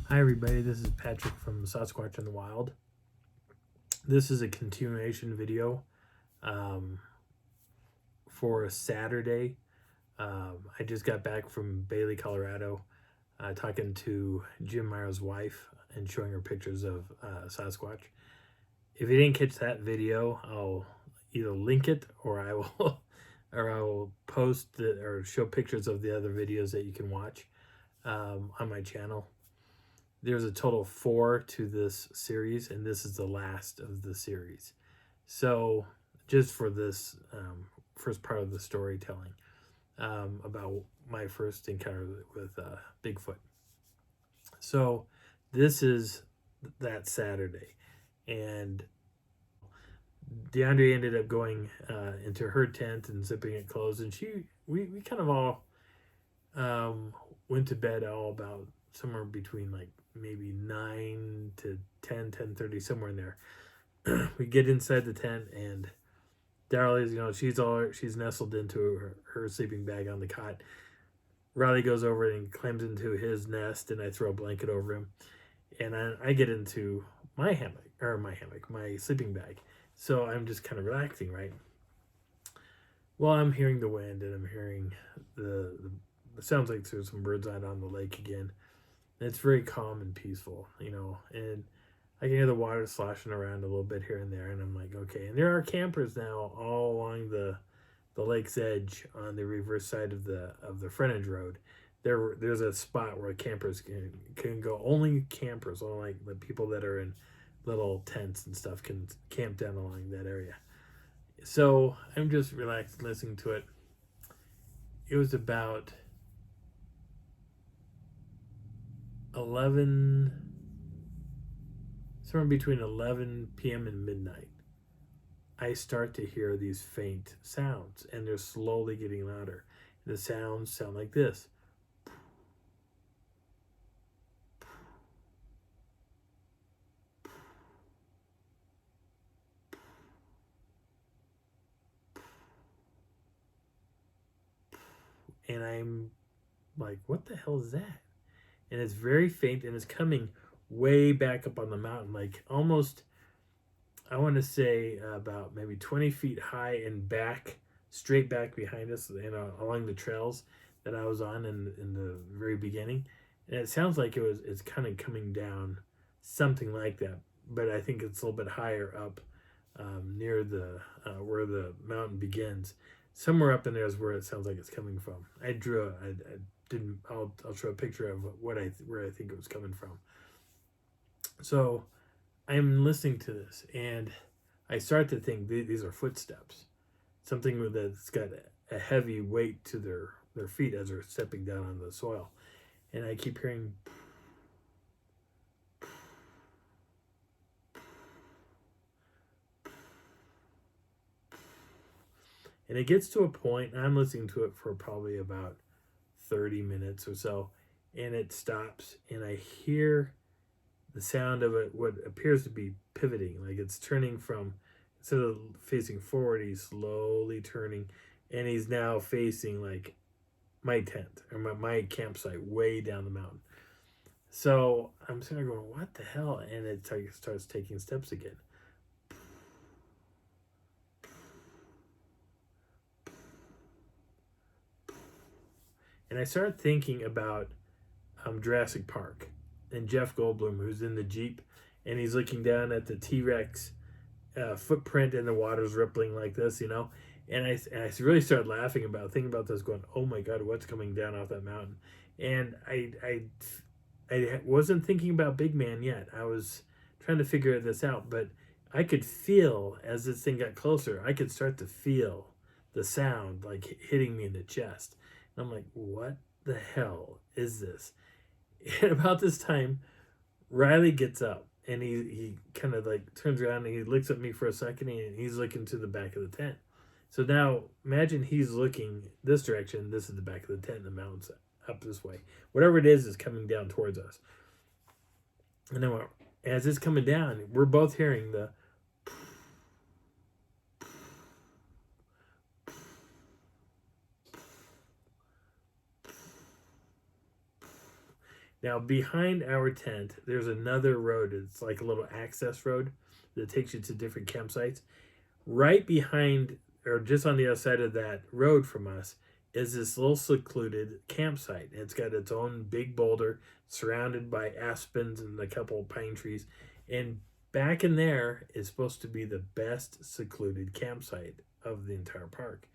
Hi everybody, this is Patrick from Sasquatch in the Wild. This is a continuation video um, for Saturday. I just got back from Bailey, Colorado, talking to Jim Meyer's wife and showing her pictures of Sasquatch. If you didn't catch that video, I'll either link it or I will or I will post it or show pictures of the other videos that you can watch on my channel. There's a total of 4 to this series, and this is the last of the series. So, just for this first part of the storytelling about my first encounter with Bigfoot. So, this is that Saturday, and DeAndre ended up going into her tent and zipping it closed, and we kind of all went to bed all about somewhere between like maybe 9 to 10:30, somewhere in there. We get inside the tent, and Darley's, she's nestled into her sleeping bag on the cot. Riley goes over and climbs into his nest, and I throw a blanket over him, and I get into my sleeping bag. So I'm just kind of relaxing, right? Well, I'm hearing the wind, and I'm hearing it sounds like there's some birds out on the lake again. And it's very calm and peaceful, and I can hear the water sloshing around a little bit here and there, and I'm like, okay. And there are campers now all along the lake's edge on the reverse side of the frontage road. There's a spot where campers can go. Only campers, only like the people that are in little tents and stuff, can camp down along that area. So I'm just relaxed listening to it. It was about somewhere between 11 p.m. and midnight. I start to hear these faint sounds, and they're slowly getting louder. The sounds sound like this. And I'm like, what the hell is that? And it's very faint, and it's coming way back up on the mountain, like almost, I want to say about maybe 20 feet high and back, straight back behind us, along the trails that I was on in the very beginning. And it sounds like it's kind of coming down, something like that. But I think it's a little bit higher up, near the where the mountain begins. Somewhere up in there is where it sounds like it's coming from. I didn't. I'll show a picture of where I think it was coming from. So I'm listening to this, and I start to think these are footsteps, something that's got a heavy weight to their feet as they're stepping down on the soil, and I keep hearing. And it gets to a point, and I'm listening to it for probably about 30 minutes or so, and it stops, and I hear the sound of it, what appears to be pivoting, like it's turning from, instead of facing forward, he's slowly turning, and he's now facing like my tent or my campsite way down the mountain. So I'm sitting there going, what the hell? And it starts taking steps again. And I started thinking about Jurassic Park and Jeff Goldblum, who's in the Jeep, and he's looking down at the T-Rex footprint, and the water's rippling like this, And I really started thinking about this, going, oh my God, what's coming down off that mountain? And I wasn't thinking about Big Man yet. I was trying to figure this out, but I could feel, as this thing got closer, I could start to feel the sound like hitting me in the chest. And I'm like, what the hell is this? And about this time, Riley gets up, and he kind of like turns around, and he looks at me for a second, and he's looking to the back of the tent. So now imagine he's looking this direction. This is the back of the tent, and the mountain's up this way. Whatever it is coming down towards us. And then as it's coming down, we're both hearing the. Now, behind our tent, there's another road. It's like a little access road that takes you to different campsites. Right behind, or just on the other side of that road from us, is this little secluded campsite. It's got its own big boulder surrounded by aspens and a couple of pine trees. And back in there is supposed to be the best secluded campsite of the entire park.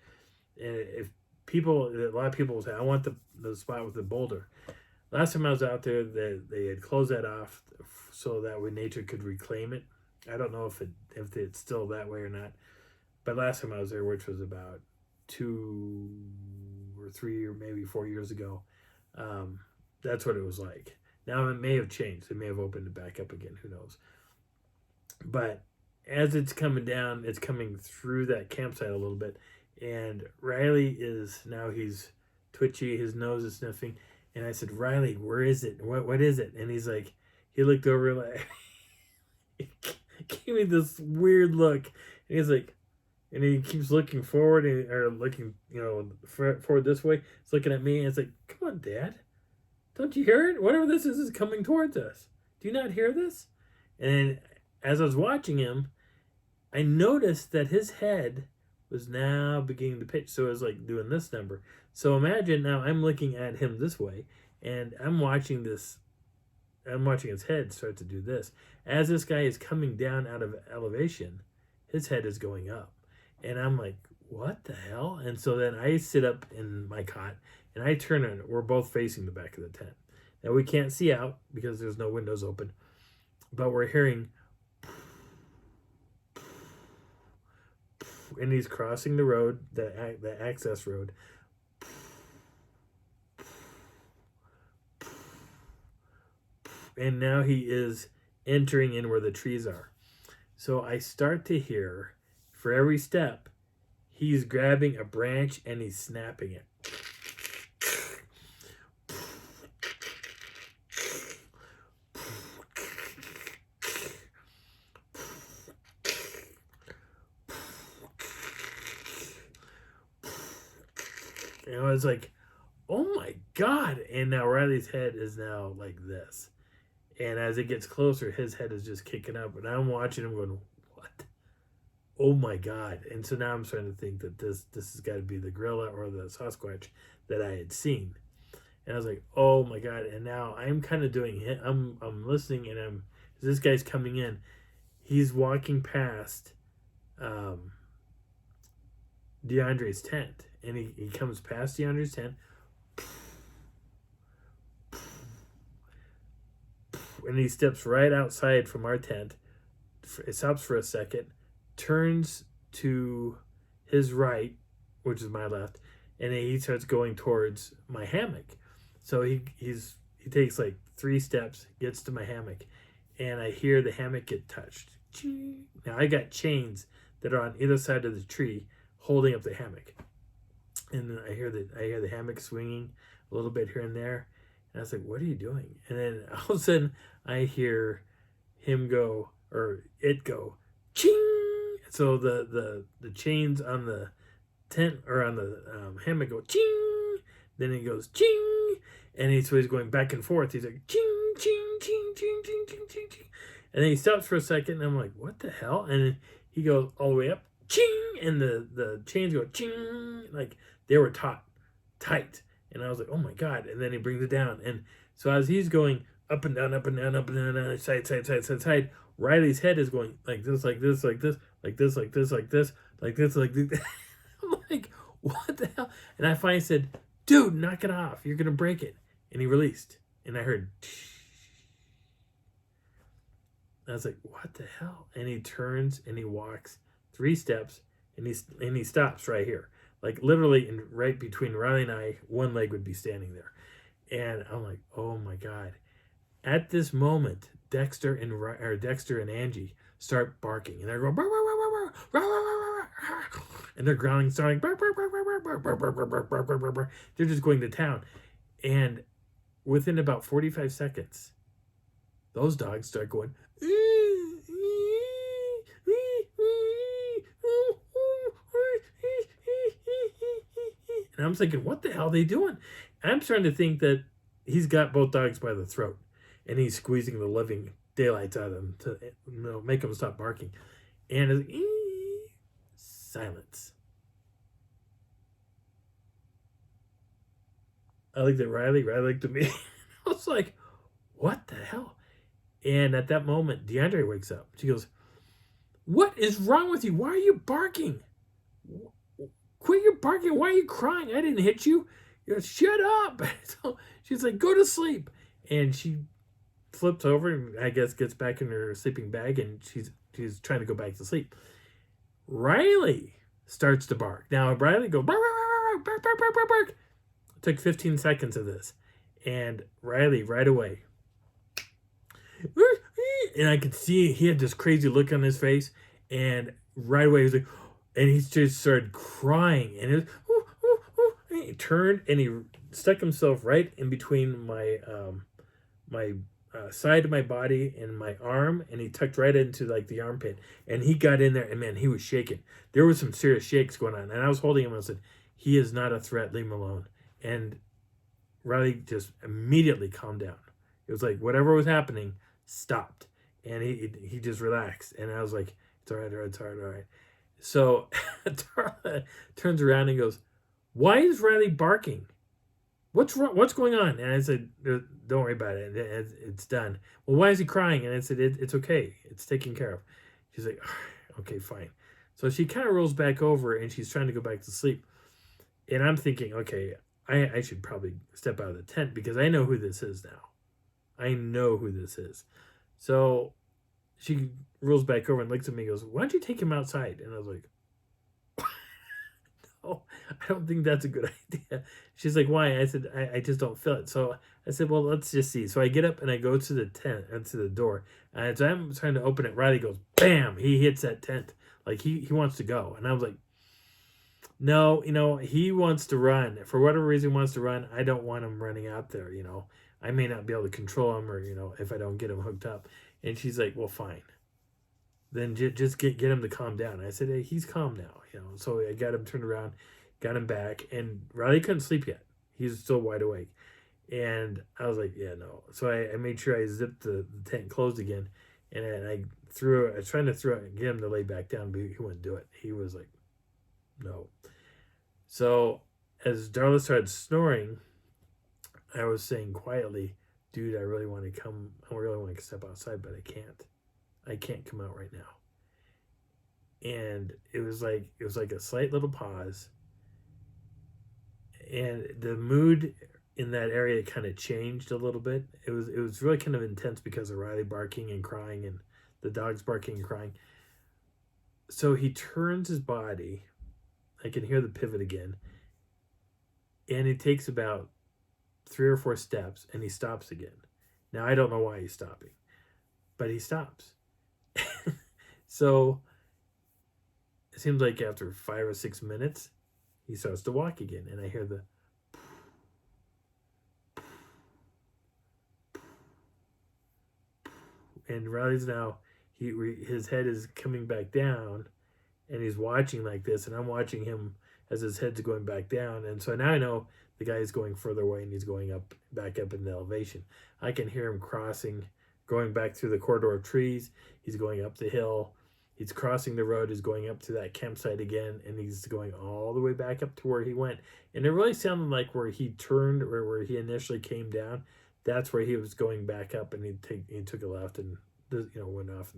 And if people, a lot of people will say, I want the spot with the boulder. Last time I was out there, they had closed that off so that way nature could reclaim it. I don't know if it's still that way or not. But last time I was there, which was about 2 or 3 or maybe 4 years ago, that's what it was like. Now it may have changed. They may have opened it back up again. Who knows? But as it's coming down, it's coming through that campsite a little bit. And Riley he's twitchy. His nose is sniffing. And I said, Riley, where is it? What is it? And he's like, he looked over like, gave me this weird look. And he's like, and he keeps looking forward or looking, forward this way. He's looking at me and it's like, come on, Dad. Don't you hear it? Whatever this is coming towards us. Do you not hear this? And as I was watching him, I noticed that his head was now beginning to pitch. So it was like doing this number. So imagine now I'm looking at him this way and I'm watching his head start to do this. As this guy is coming down out of elevation, his head is going up. And I'm like, what the hell? And so then I sit up in my cot and I turn on. We're both facing the back of the tent. Now we can't see out because there's no windows open. But we're hearing, and he's crossing the road, the access road. And now he is entering in where the trees are. So I start to hear, for every step, he's grabbing a branch and he's snapping it. And I was like, oh my God. And now Riley's head is now like this. And as it gets closer, his head is just kicking up. And I'm watching him going, what? Oh my God. And so now I'm starting to think that this has got to be the gorilla or the Sasquatch that I had seen. And I was like, oh my God. And now I'm kind of doing it. I'm listening and this guy's coming in. He's walking past DeAndre's tent. And he comes past DeAndre's tent. And he steps right outside from our tent. It stops for a second. Turns to his right, which is my left. And then he starts going towards my hammock. So he takes like 3 steps, gets to my hammock. And I hear the hammock get touched. Now I got chains that are on either side of the tree holding up the hammock. And then I hear the hammock swinging a little bit here and there. And I was like, what are you doing? And then all of a sudden I hear him go, or it go, ching. So the chains on the tent or on the hammock go ching. Then it goes ching. And he's going back and forth. He's like ching, ching, ching, ching, ching, ching, ching, ching. And then he stops for a second and I'm like, what the hell? And then he goes all the way up, ching, and the chains go ching, like they were tight. And I was like, oh my God. And then he brings it down. And so as he's going up and down, up and down, up and down, side, Riley's head is going like this, like this, like this, like this, like this, like this, like this, like this. I'm like, what the hell? And I finally said, dude, knock it off. You're going to break it. And he released. And I heard, I was like, what the hell? And he turns and he walks 3 steps and he stops right here. Like literally right between Riley and I, one leg would be standing there. And I'm like, oh my God. At this moment, Dexter and Angie start barking. And they're going, bark, bark, bark, bark, bark, bark, bark, and they're growling, starting, bark, bark, bark, bark, bark, bark, bark, bark, bark, bark, bark, bark, bark. They're just going to town. And within about 45 seconds, those dogs start going, and I'm thinking, what the hell are they doing? I'm starting to think that he's got both dogs by the throat, and he's squeezing the living daylights out of them to make them stop barking. And it's silence. I looked at Riley. Riley looked at me. I was like, "What the hell?" And at that moment, DeAndre wakes up. She goes, "What is wrong with you? Why are you barking? Quit your barking. Why are you crying? I didn't hit you." He goes, "Shut up." So she's like, "Go to sleep." And she flips over and I guess gets back in her sleeping bag, and she's trying to go back to sleep. Riley starts to bark. Now Riley goes bark, bark, bark, bark, bark, bark, bark. It took 15 seconds of this. And Riley right away. And I could see he had this crazy look on his face. And right away he was like, and he just started crying. And it was, and he turned and he stuck himself right in between my side of my body and my arm, and he tucked right into like the armpit, and he got in there, and man, he was shaking. There was some serious shakes going on, and I was holding him and I said, "He is not a threat, leave him alone." And Riley just immediately calmed down. It was like whatever was happening stopped, and he just relaxed, and I was like, "It's all right, all right, it's all right, all right." So Darla turns around and goes, "Why is Riley barking? What's wrong? What's going on?" And I said, "Don't worry about it. It's done." "Well, why is he crying?" And I said, "It's okay. It's taken care of." She's like, "Okay, fine." So she kind of rolls back over and she's trying to go back to sleep. And I'm thinking, okay, I should probably step out of the tent because I know who this is now. I know who this is. So she rolls back over and looks at me and goes, "Why don't you take him outside?" And I was like, "Oh, I don't think that's a good idea." She's like, "Why?" I said, I just don't feel it." So I said, "Well, let's just see." So I get up and I go to the tent and to the door. And as I'm trying to open it, Riley goes, bam, he hits that tent. Like he wants to go. And I was like, "No, he wants to run. For whatever reason he wants to run. I don't want him running out there, I may not be able to control him or, if I don't get him hooked up." And she's like, "Well, fine. Then just get him to calm down." I said, "Hey, he's calm now." So I got him turned around, got him back, and Riley couldn't sleep yet. He's still wide awake. And I was like, "Yeah, no." So I made sure I zipped the tent closed again, and I was trying to get him to lay back down, but he wouldn't do it. He was like, "No." So as Darla started snoring, I was saying quietly, "Dude, I really want to step outside, but I can't. I can't come out right now." And it was like a slight little pause, and the mood in that area kind of changed a little bit. It was really kind of intense because of Riley barking and crying and the dogs barking and crying. So he turns his body. I can hear the pivot again, and it takes about 3 or 4 steps, and he stops again. Now I don't know why he's stopping, but he stops. So it seems like after 5 or 6 minutes, he starts to walk again, and I hear the and Riley's now his head is coming back down, and he's watching like this, and I'm watching him as his head's going back down, and so now I know the guy is going further away and he's going back up in the elevation. I can hear him crossing, going back through the corridor of trees. He's going up the hill. He's crossing the road. He's going up to that campsite again, and he's going all the way back up to where he went. And it really sounded like where he turned or where he initially came down, that's where he was going back up, and he took a left and went off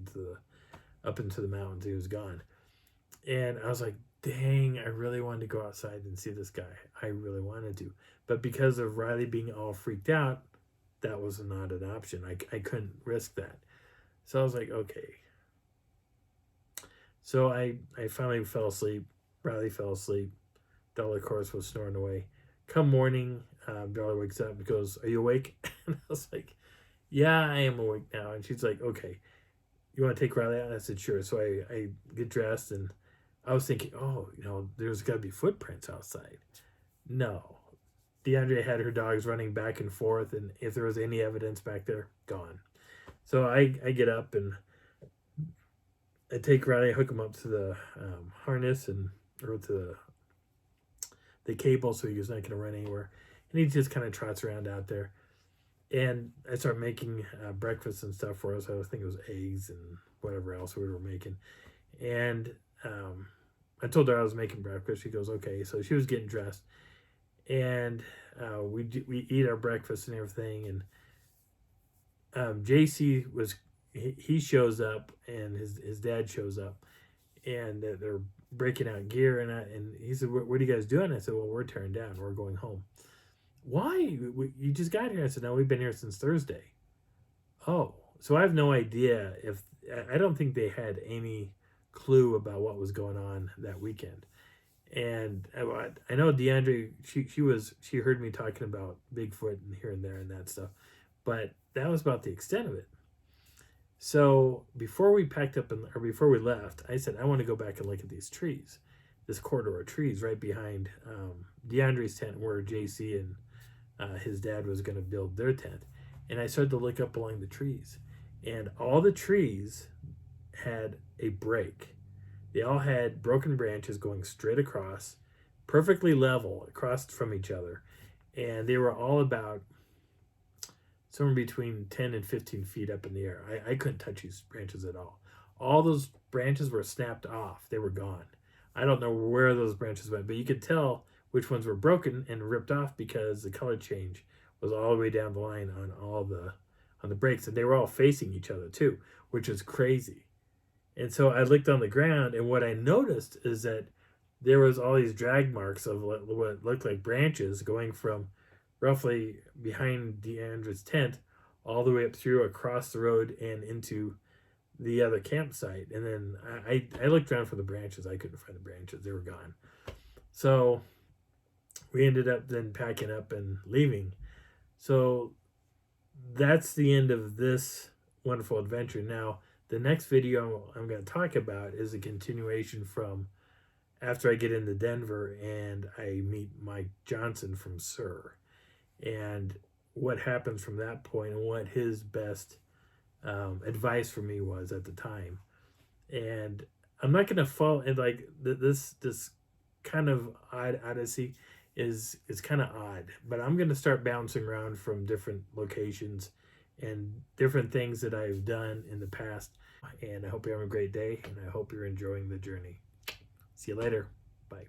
up into the mountains. He was gone. And I was like, dang, I really wanted to go outside and see this guy. I really wanted to. But because of Riley being all freaked out, that was not an option. I couldn't risk that. So I was like, okay. So I finally fell asleep. Riley fell asleep. Dollar, of course, was snoring away. Come morning, Dollar wakes up and goes, "Are you awake?" And I was like, "Yeah, I am awake now." And she's like, "Okay, you want to take Riley out?" And I said, "Sure." So I get dressed, and I was thinking, oh, there's got to be footprints outside. No. DeAndre had her dogs running back and forth, and if there was any evidence back there, gone. So I get up, and I take Riley, hook him up to the harness or to the cable so he's not going to run anywhere. And he just kind of trots around out there. And I started making breakfast and stuff for us. I was thinking it was eggs and whatever else we were making. And I told her I was making breakfast. She goes, okay. So she was getting dressed, and we eat our breakfast and everything. And JC he shows up, and his dad shows up, and they're breaking out gear, and he said, what are you guys doing? I said, well, we're tearing down. We're going home. Why? You just got here. I said, no, we've been here since Thursday. Oh, so I have no idea if I don't think they had any clue about what was going on that weekend. And I know DeAndre, she heard me talking about Bigfoot and here and there and that stuff, but that was about the extent of it. So before we packed up or before we left, I said I want to go back and look at these trees, this corridor of trees right behind DeAndre's tent, where JC and his dad was going to build their tent. And I started to look up along the trees, and all the trees had a break. They all had broken branches going straight across, perfectly level across from each other, and they were all about somewhere between 10 and 15 feet up in the air. I couldn't touch these branches at all. All those branches were snapped off. They were gone. I don't know where those branches went, but you could tell which ones were broken and ripped off because the color change was all the way down the line on the breaks, and they were all facing each other too, which is crazy. And so I looked on the ground, and what I noticed is that there was all these drag marks of what looked like branches going from roughly behind DeAndre's tent all the way up through across the road and into the other campsite. And then I looked around for the branches. I couldn't find the branches. They were gone. So we ended up then packing up and leaving. So that's the end of this wonderful adventure. Now, the next video I'm going to talk about is a continuation from after I get into Denver and I meet Mike Johnson from SIR, and what happens from that point and what his best advice for me was at the time. And I'm not going to fall in like this kind of odyssey is kind of odd, but I'm going to start bouncing around from different locations and different things that I've done in the past. And I hope you're having a great day, and I hope you're enjoying the journey. See you later. Bye.